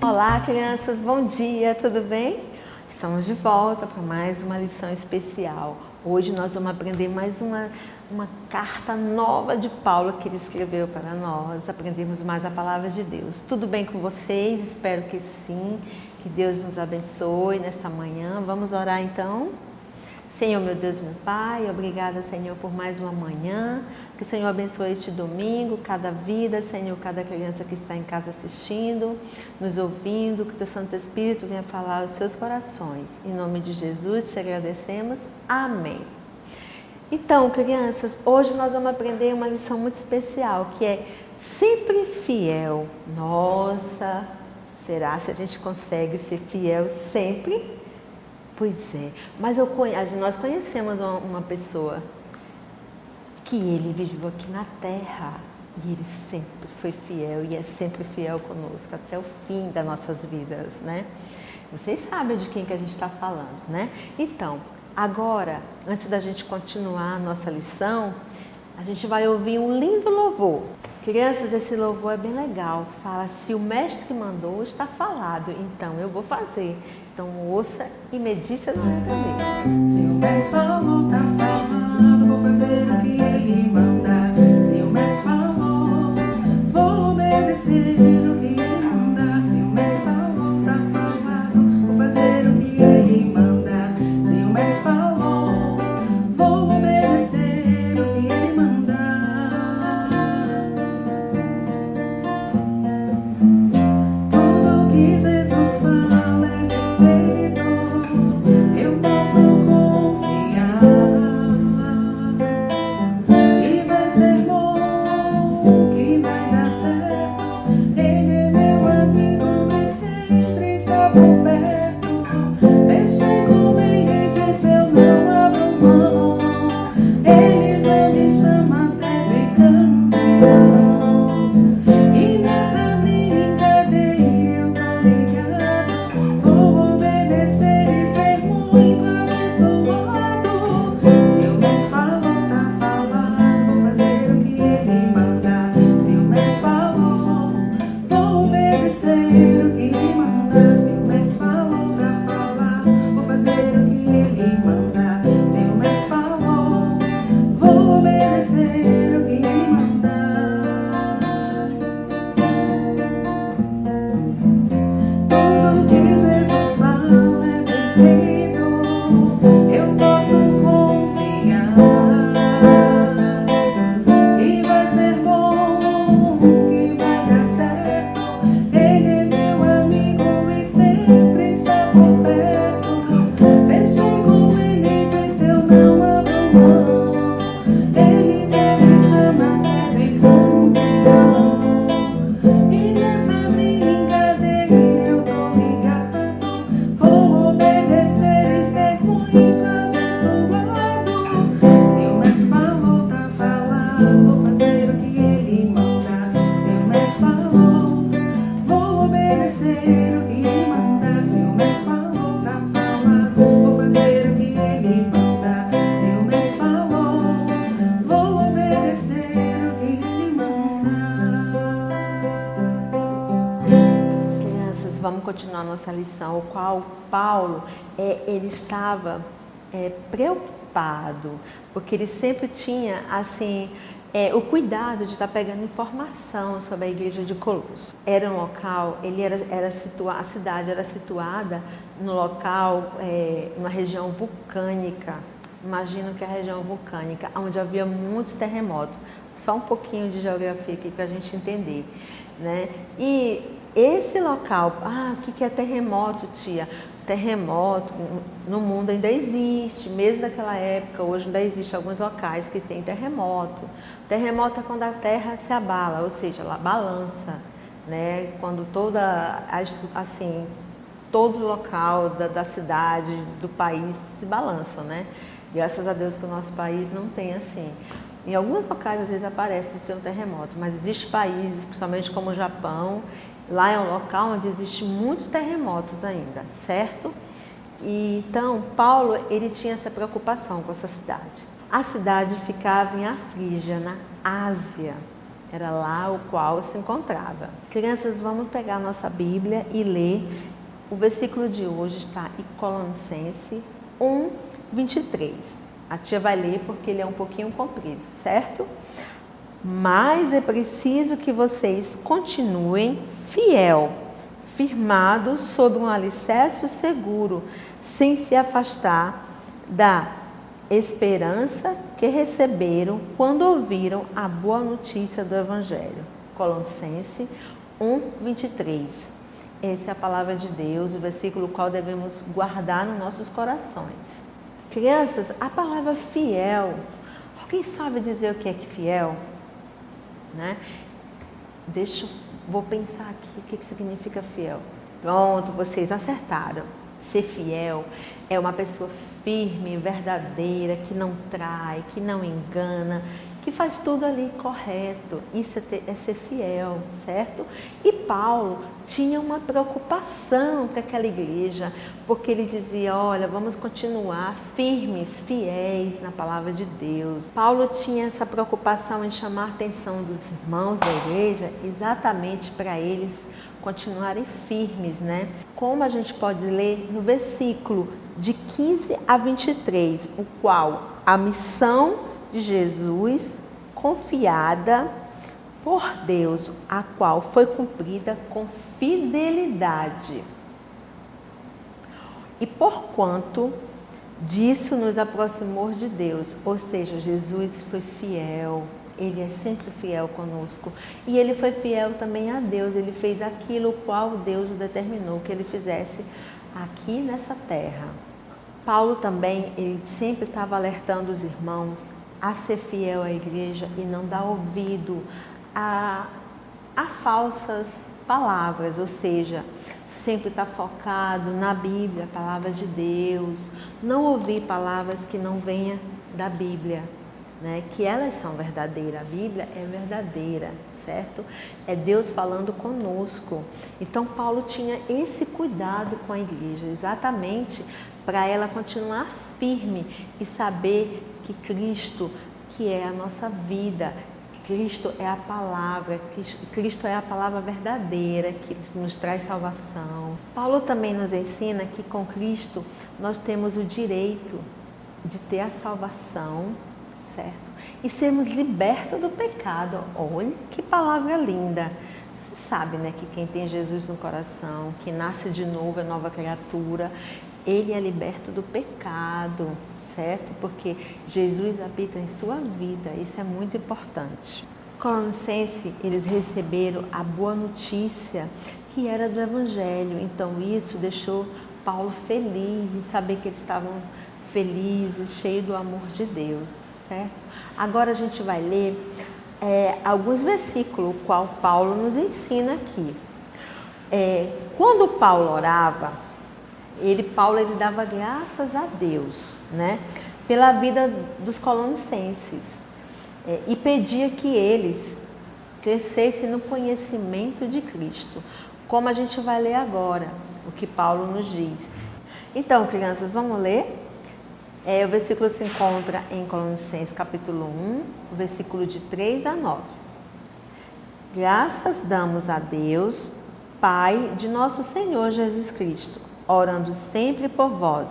Olá, crianças, bom dia, tudo bem? Estamos de volta para mais uma lição especial. Hoje nós vamos aprender mais uma carta nova de Paulo que ele escreveu para nós. Aprendemos mais a palavra de Deus. Tudo bem com vocês? Espero que sim. Que Deus nos abençoe nesta manhã. Vamos orar então? Senhor, meu Deus, meu Pai, obrigada, Senhor, por mais uma manhã. Que o Senhor abençoe este domingo, cada vida, Senhor, cada criança que está em casa assistindo, nos ouvindo, que o Teu Santo Espírito venha falar aos seus corações. Em nome de Jesus, te agradecemos. Amém. Então, crianças, hoje nós vamos aprender uma lição muito especial, que é sempre fiel. Nossa, será se a gente consegue ser fiel sempre? Pois é, mas nós conhecemos uma pessoa que ele viveu aqui na terra e ele sempre foi fiel e é sempre fiel conosco até o fim das nossas vidas, né? Vocês sabem de quem que a gente está falando, né? Então, agora, antes da gente continuar a nossa lição, a gente vai ouvir um lindo louvor. Crianças, esse louvor é bem legal. Fala, se o mestre mandou, está falado, então eu vou fazer. Então ouça e medite na letra dele. Se o mestre falou, tá falando, vou fazer o que ele mandar. Se o mestre falou, vou obedecer o que ele mandar. Se o mestre falou, tá falando, vou fazer o que ele mandar. Se o mestre falou, vou obedecer o que ele mandar. Tudo que Jesus fala é perfeito, eu posso confiar que vai ser bom, que vai dar certo. Ele é meu amigo e sempre está por perto. Deixei com ele, diz eu não abro mão. Ele já me chama até de campeão. E nessa brincadeira eu tô ligado, vou obedecer e ser muito abençoado. Se o mestre falou, tá falado, vou fazer o que ele mandar. Se o mestre falou, vou obedecer o que ele mandar. Se o mestre falou, tá falado, vou fazer o que ele mandar. Se o mestre falou, vou obedecer o que ele mandar. Tudo que Jesus fala é perfeito, eu posso confiar que vai ser bom, que vai dar certo. Ele é meu amigo e sempre está por perto. Deixei com ele, diz eu não abro mão. Ele já me chama até de campeão. E nessa brincadeira eu tô ligado, vou obedecer e ser muito abençoado. Se o mestre falou, tá falado, vou fazer o que ele mandar. Se o mestre falou, vou obedecer o que ele mandar. Se o mestre falou, tá falado, vou fazer o que ele mandar. Se o mestre falou, vou obedecer o que ele mandar. Crianças, vamos continuar nossa lição, o qual Paulo, ele estava preocupado, porque ele sempre tinha, assim, o cuidado de estar pegando informação sobre a igreja de Colossos. Era um local, a cidade era situada no local, numa região vulcânica. Imagino que é a região vulcânica, onde havia muitos terremotos. Só um pouquinho de geografia aqui para a gente entender, né? E esse local, o que é terremoto, tia? Terremoto no mundo ainda existe, mesmo naquela época, hoje ainda existem alguns locais que tem terremoto. Terremoto é quando a terra se abala, ou seja, ela balança, né? Quando todo o local da cidade, do país se balança, né? Graças a Deus que o nosso país não tem assim. Em alguns locais às vezes aparece um terremoto, mas existem países, principalmente como o Japão, lá é um local onde existem muitos terremotos ainda, certo? E então, Paulo, ele tinha essa preocupação com essa cidade. A cidade ficava em Afrígia, na Ásia. Era lá o qual se encontrava. Crianças, vamos pegar a nossa Bíblia e ler. O versículo de hoje está em Colossenses 1, 23. A tia vai ler porque ele é um pouquinho comprido, certo? Mas é preciso que vocês continuem firmados sobre um alicerce seguro, sem se afastar da esperança que receberam quando ouviram a boa notícia do Evangelho. Colossenses 1, 23. Essa é a palavra de Deus, o versículo qual devemos guardar nos nossos corações. Crianças, a palavra fiel, alguém sabe dizer o que é fiel? Né? Vou pensar aqui o que significa fiel. Pronto, vocês acertaram. Ser fiel é uma pessoa firme, verdadeira, que não trai, que não engana, que faz tudo ali correto. Isso é ser fiel, certo? E Paulo tinha uma preocupação com aquela igreja, porque ele dizia, olha, vamos continuar firmes, fiéis na palavra de Deus. Paulo tinha essa preocupação em chamar a atenção dos irmãos da igreja, exatamente para eles continuarem firmes, né? Como a gente pode ler no versículo de 15 a 23, o qual a missão de Jesus confiada por Deus, a qual foi cumprida com fidelidade. E porquanto disso nos aproximou de Deus, ou seja, Jesus foi fiel, ele é sempre fiel conosco. E ele foi fiel também a Deus, ele fez aquilo qual Deus o determinou que ele fizesse aqui nessa terra. Paulo também, ele sempre estava alertando os irmãos a ser fiel à igreja e não dar ouvido a falsas palavras, ou seja, sempre estar focado na Bíblia, a palavra de Deus, não ouvir palavras que não venham da Bíblia, né? Que elas são verdadeiras, a Bíblia é verdadeira, certo? É Deus falando conosco. Então Paulo tinha esse cuidado com a igreja, exatamente para ela continuar firme e saber que Cristo, que é a nossa vida, Cristo é a palavra, Cristo é a palavra verdadeira que nos traz salvação. Paulo também nos ensina que com Cristo nós temos o direito de ter a salvação, certo? E sermos libertos do pecado. Olha que palavra linda! Você sabe, né, que quem tem Jesus no coração, que nasce de novo, é nova criatura, ele é liberto do pecado, certo? Porque Jesus habita em sua vida, isso é muito importante. Colossenses, eles receberam a boa notícia que era do Evangelho, então isso deixou Paulo feliz em saber que eles estavam felizes, cheios do amor de Deus, certo? Agora a gente vai ler alguns versículos, o qual Paulo nos ensina aqui. Quando Paulo orava, Paulo dava graças a Deus, né, pela vida dos colossenses, e pedia que eles crescessem no conhecimento de Cristo, como a gente vai ler agora, o que Paulo nos diz. Então, crianças, vamos ler? O versículo se encontra em Colossenses capítulo 1, versículo de 3 a 9. Graças damos a Deus, Pai de nosso Senhor Jesus Cristo, orando sempre por vós,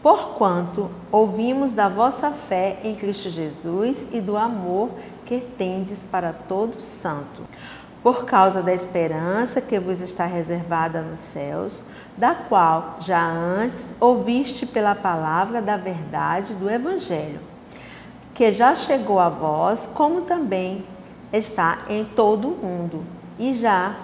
porquanto ouvimos da vossa fé em Cristo Jesus e do amor que tendes para todo santo, por causa da esperança que vos está reservada nos céus, da qual já antes ouviste pela palavra da verdade do Evangelho, que já chegou a vós, como também está em todo o mundo, e já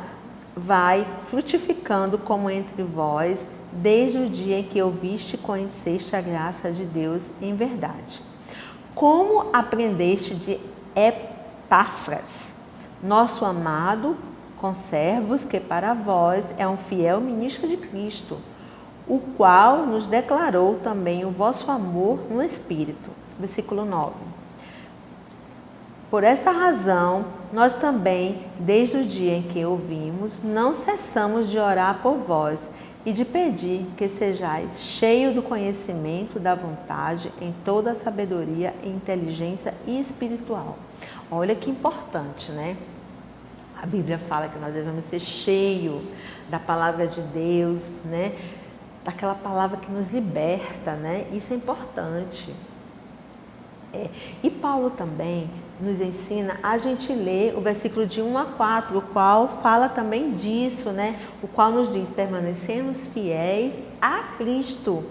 vai frutificando como entre vós, desde o dia em que ouviste e conheceste a graça de Deus em verdade. Como aprendeste de Epáfras, nosso amado conservos, que para vós é um fiel ministro de Cristo, o qual nos declarou também o vosso amor no Espírito. Versículo 9. Por essa razão, nós também, desde o dia em que ouvimos, não cessamos de orar por vós e de pedir que sejais cheio do conhecimento da vontade em toda a sabedoria e inteligência espiritual. Olha que importante, né? A Bíblia fala que nós devemos ser cheio da palavra de Deus, né? Daquela palavra que nos liberta, né? Isso é importante. E Paulo também nos ensina a gente ler o versículo de 1 a 4, o qual fala também disso, né? O qual nos diz, permanecemos fiéis a Cristo,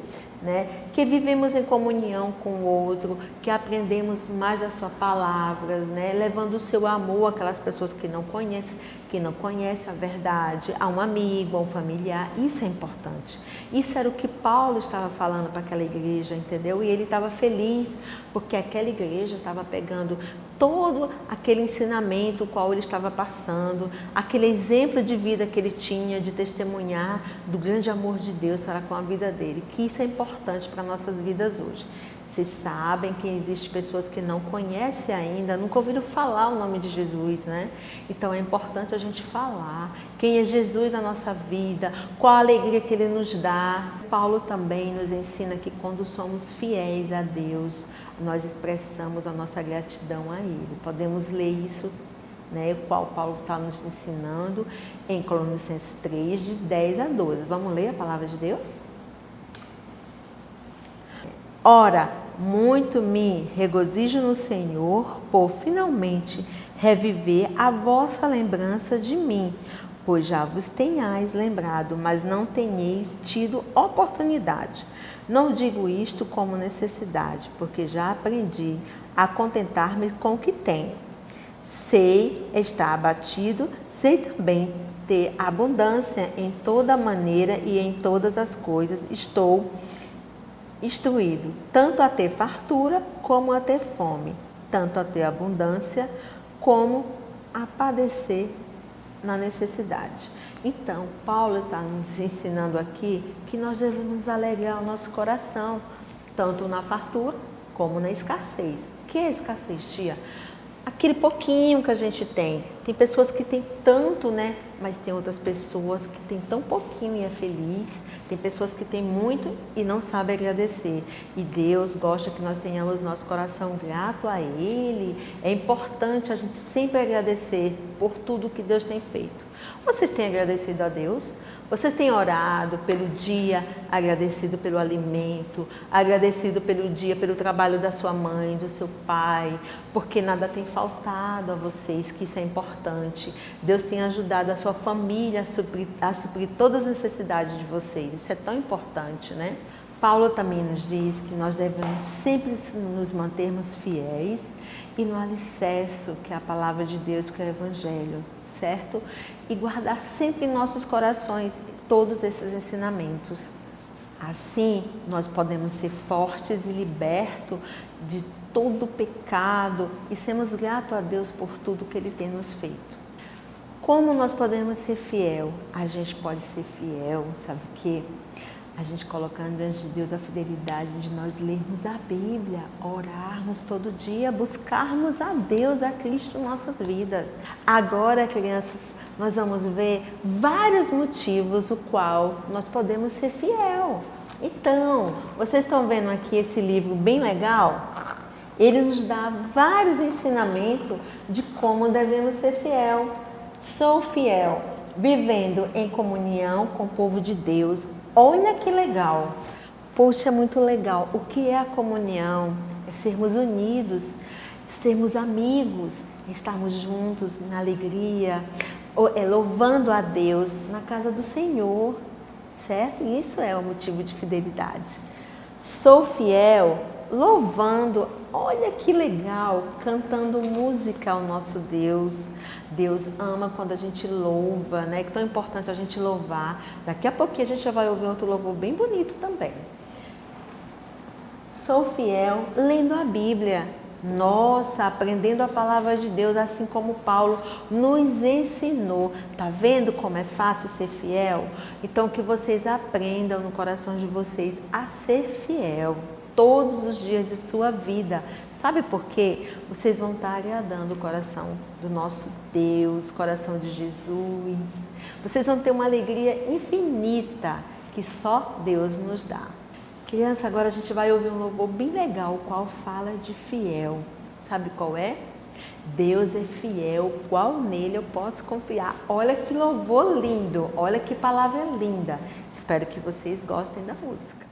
né? Que vivemos em comunhão com o outro, que aprendemos mais a sua palavra, né? Levando o seu amor àquelas pessoas que não conhecem a verdade, a um amigo, a um familiar. Isso é importante. Isso era o que Paulo estava falando para aquela igreja, entendeu? E ele estava feliz porque aquela igreja estava pegando todo aquele ensinamento o qual ele estava passando, aquele exemplo de vida que ele tinha de testemunhar do grande amor de Deus para com a vida dele, que isso é importante para nossas vidas hoje. Vocês sabem que existem pessoas que não conhecem ainda, nunca ouviram falar o nome de Jesus, né? Então é importante a gente falar quem é Jesus na nossa vida, qual a alegria que Ele nos dá. Paulo também nos ensina que quando somos fiéis a Deus, nós expressamos a nossa gratidão a Ele. Podemos ler isso, né, o qual Paulo está nos ensinando em Colossenses 3, de 10 a 12. Vamos ler a palavra de Deus? Ora, muito me regozijo no Senhor por finalmente reviver a vossa lembrança de mim, pois já vos tenhais lembrado, mas não tenhais tido oportunidade. Não digo isto como necessidade, porque já aprendi a contentar-me com o que tenho. Sei estar abatido, sei também ter abundância em toda maneira e em todas as coisas. Estou instruído, tanto a ter fartura como a ter fome, tanto a ter abundância como a padecer na necessidade. Então, Paulo está nos ensinando aqui que nós devemos alegrar o nosso coração, tanto na fartura como na escassez. O que é escassez, tia? Aquele pouquinho que a gente tem. Tem pessoas que têm tanto, né? Mas tem outras pessoas que têm tão pouquinho e é feliz. Tem pessoas que têm muito e não sabem agradecer. E Deus gosta que nós tenhamos nosso coração grato a Ele. É importante a gente sempre agradecer por tudo que Deus tem feito. Vocês têm agradecido a Deus? Vocês têm orado pelo dia, agradecido pelo alimento, agradecido pelo dia, pelo trabalho da sua mãe, do seu pai, porque nada tem faltado a vocês, que isso é importante. Deus tem ajudado a sua família a suprir todas as necessidades de vocês. Isso é tão importante, né? Paulo também nos diz que nós devemos sempre nos mantermos fiéis e no alicerce, que é a palavra de Deus, que é o Evangelho, certo? E guardar sempre em nossos corações todos esses ensinamentos. Assim, nós podemos ser fortes e libertos de todo pecado e sermos gratos a Deus por tudo que Ele tem nos feito. Como nós podemos ser fiel? A gente pode ser fiel, sabe o quê? A gente colocando diante de Deus a fidelidade de nós lermos a Bíblia, orarmos todo dia, buscarmos a Deus, a Cristo em nossas vidas. Agora, crianças, nós vamos ver vários motivos o qual nós podemos ser fiel. Então, vocês estão vendo aqui esse livro bem legal? Ele nos dá vários ensinamentos de como devemos ser fiel. Sou fiel, vivendo em comunhão com o povo de Deus. Olha que legal! Poxa, é muito legal. O que é a comunhão? É sermos unidos, sermos amigos, estarmos juntos na alegria, louvando a Deus na casa do Senhor, certo? Isso é o motivo de fidelidade. Sou fiel, louvando, olha que legal, cantando música ao nosso Deus. Deus ama quando a gente louva, né? É tão importante a gente louvar. Daqui a pouquinho a gente já vai ouvir outro louvor bem bonito também. Sou fiel lendo a Bíblia. Nossa, aprendendo a palavra de Deus, assim como Paulo nos ensinou. Tá vendo como é fácil ser fiel? Então que vocês aprendam no coração de vocês a ser fiel todos os dias de sua vida. Sabe por quê? Vocês vão estar agradando o coração do nosso Deus, o coração de Jesus. Vocês vão ter uma alegria infinita que só Deus nos dá. Criança, agora a gente vai ouvir um louvor bem legal, o qual fala de fiel. Sabe qual é? Deus é fiel, qual nele eu posso confiar. Olha que louvor lindo, olha que palavra linda. Espero que vocês gostem da música.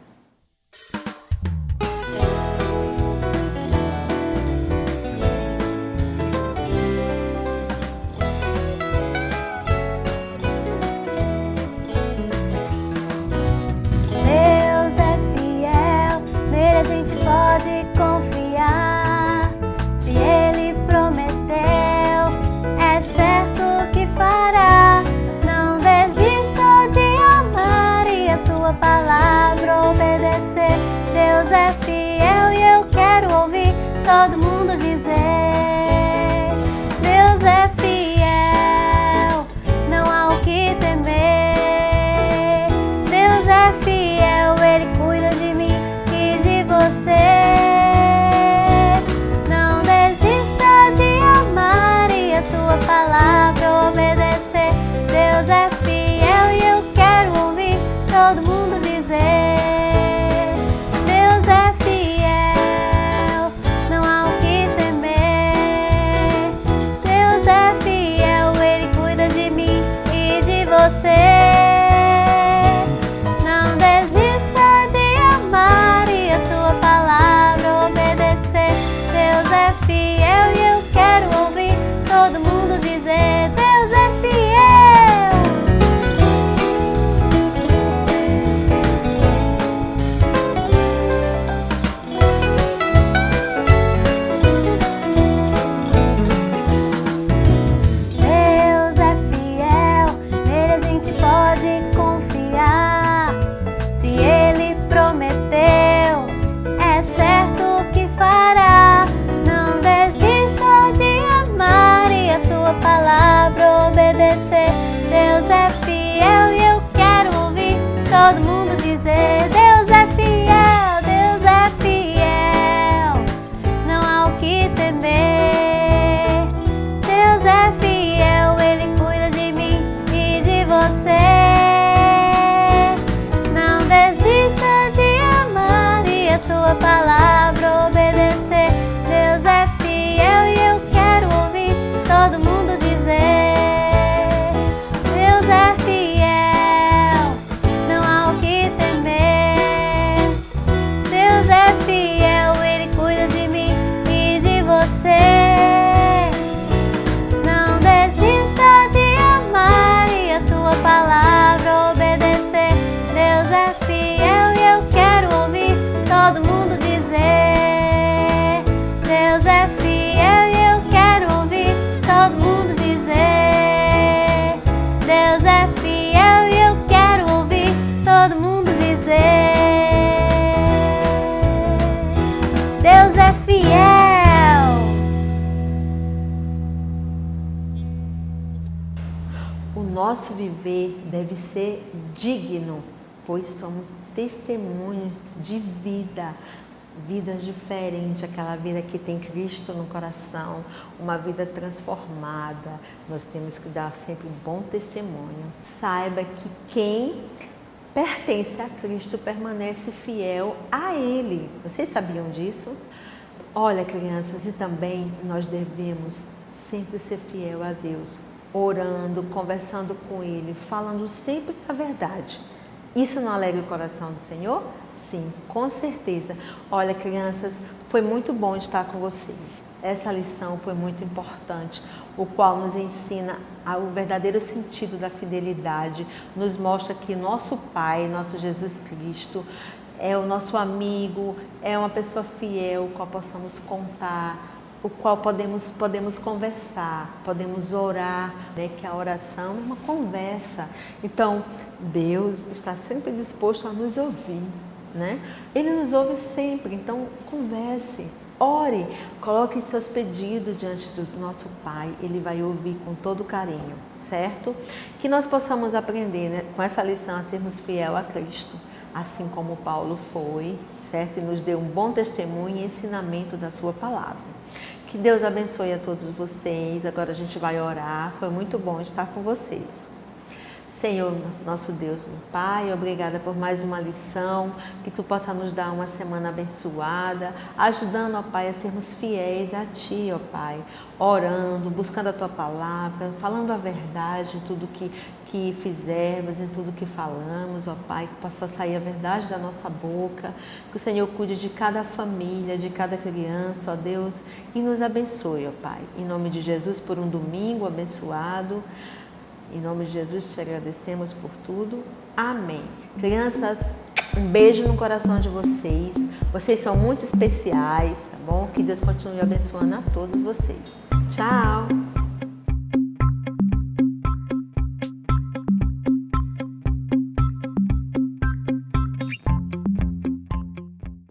Deus é fiel, nele a gente pode confiar. Se Ele prometeu, é certo que fará. Não desista de amar e a sua palavra obedecer. Deus é fiel e eu quero ouvir todo mundo dizer: Deus é fiel, não há o que temer. Deus é fiel, Ele cuida de mim e de você. Não desista de amar e a sua palavra obedecer. Deus é fiel e eu quero ouvir todo mundo dizer: Deus é fiel, não há o que temer. Deus é fiel, Ele cuida de mim e de você. Não desista de amar e a sua palavra obedecer. Deus é fiel e eu quero ouvir todo mundo dizer: Deus é fiel. Deus é fiel, nele a gente pode confiar. Se Ele prometeu, é certo que fará. Não desista de amar e a sua palavra obedecer. Deus é fiel e eu quero ouvir todo mundo dizer: Deus é fiel, Deus é fiel, não há o que temer. Deus é fiel, Ele cuida de mim e de você. Não desista de amar e a sua palavra obedecer. Deus é fiel e eu quero ouvir todo mundo dizer: Deus é fiel, não há o que temer. Deus é fiel, Ele cuida de mim e de você. Não desista de amar e a sua palavra obedecer. Deus é fiel e eu quero ouvir todo mundo dizer: Deus é fiel e eu quero ouvir todo mundo dizer: Deus é fiel e eu quero ouvir todo mundo dizer: Deus é fiel. O nosso viver deve ser digno, pois somos testemunhos de vida, vidas diferentes, aquela vida que tem Cristo no coração, uma vida transformada. Nós temos que dar sempre um bom testemunho. Saiba que quem pertence a Cristo permanece fiel a Ele. Vocês sabiam disso? Olha, crianças, e também nós devemos sempre ser fiel a Deus, orando, conversando com Ele, falando sempre a verdade. Isso não alegra o coração do Senhor? Sim, com certeza. Olha, crianças, foi muito bom estar com vocês. Essa lição foi muito importante, o qual nos ensina o verdadeiro sentido da fidelidade, nos mostra que nosso Pai, nosso Jesus Cristo, é o nosso amigo, é uma pessoa fiel, com a qual possamos contar, o qual podemos conversar, podemos orar, né? Que a oração é uma conversa. Então, Deus está sempre disposto a nos ouvir, né? Ele nos ouve sempre, então converse, ore, coloque seus pedidos diante do nosso Pai, Ele vai ouvir com todo carinho, certo? Que nós possamos aprender, né, com essa lição, a sermos fiel a Cristo, assim como Paulo foi, certo? E nos deu um bom testemunho e ensinamento da sua palavra. Que Deus abençoe a todos vocês. Agora a gente vai orar. Foi muito bom estar com vocês. Senhor, nosso Deus, meu Pai, obrigada por mais uma lição, que Tu possa nos dar uma semana abençoada, ajudando, ó Pai, a sermos fiéis a Ti, ó Pai, orando, buscando a Tua palavra, falando a verdade em tudo que fizermos, em tudo que falamos, ó Pai, que possa sair a verdade da nossa boca, que o Senhor cuide de cada família, de cada criança, ó Deus, e nos abençoe, ó Pai, em nome de Jesus, por um domingo abençoado. Em nome de Jesus, te agradecemos por tudo. Amém. Crianças, um beijo no coração de vocês. Vocês são muito especiais, tá bom? Que Deus continue abençoando a todos vocês. Tchau!